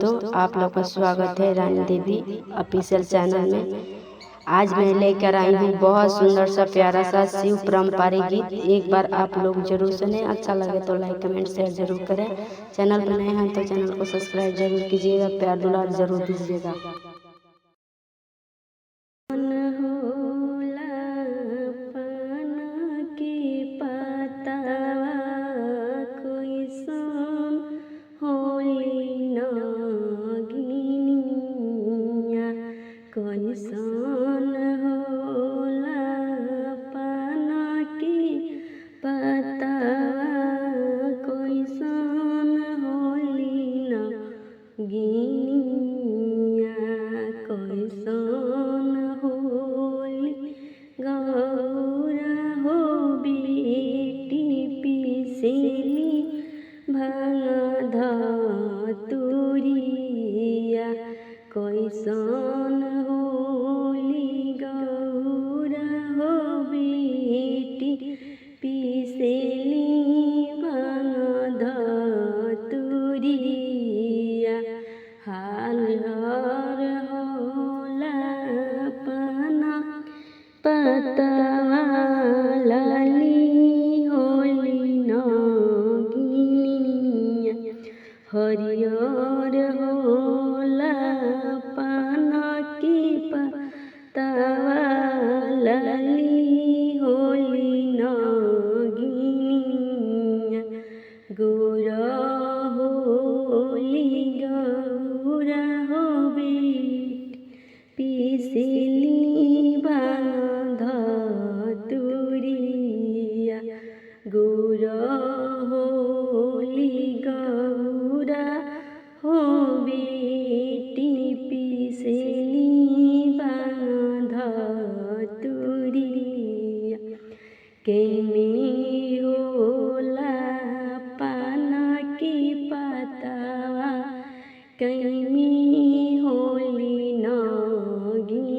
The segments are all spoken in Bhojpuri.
दोस्तों, आप लोग का स्वागत है रानी देवी ऑफिशियल चैनल में। आज मैं लेकर आई हूँ बहुत सुंदर सा प्यारा सा शिव पारंपरिक गीत। एक बार आप लोग जरूर सुने। अच्छा लगे तो लाइक कमेंट शेयर जरूर करें। चैनल पर नए हैं तो चैनल को सब्सक्राइब जरूर कीजिएगा, प्यार दुलार जरूर दीजिएगा। कैसन होला पाना की पतवा, कैसन होली नगिनिया, कैसन होली गौरा हो बेटी पिसेली भांग धतुरिया, कैसन होली गौरा हो बेटी पिसेली भांग धतुरिया, हालहर होला पाना पतवा लाली होली नगिनिया, हरियर होला पाना की पतवा लाली होली नगिनिया, गोरा होली गौरा हो बेटी पिसेली भांग धतुरिया, गोरा होली गौरा हो बेटी पिसेली भांग धतुरिया, केमी होला पाना की पतवा, केमी होली नगिनिया,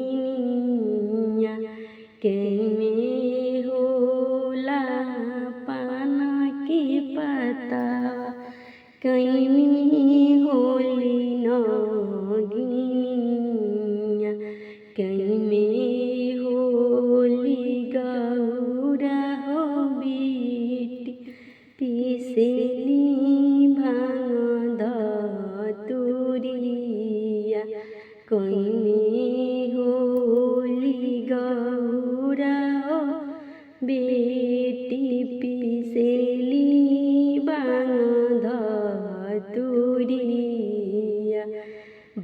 केमी होला पाना की पतवा, केमी होली नगिनिया, केमी होली गौरा हो बेटी पिसेली भांग धतुरिया, केमी होली गौरा हो बेटी पिसेली भांग धतुरिया,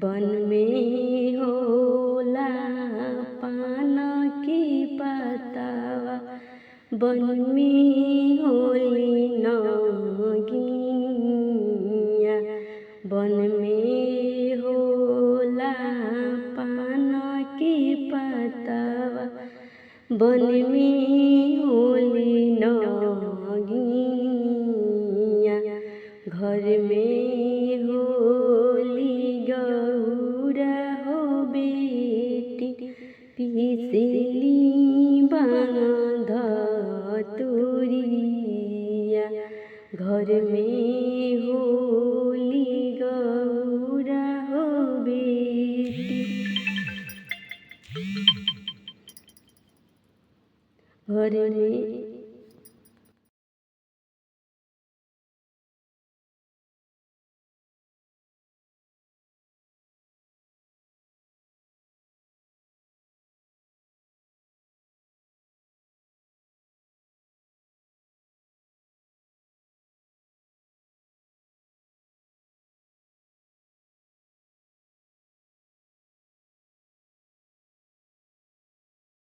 वन में होला पाना की पतवा, वन में होली नगिनिया, वन में होला पाना की पतवा, वन में होली नगिनिया, घर में होली गौरा हो बेटी पिसेली भांग धतुरिया, घर में होली गौरा हो बेटी, घर में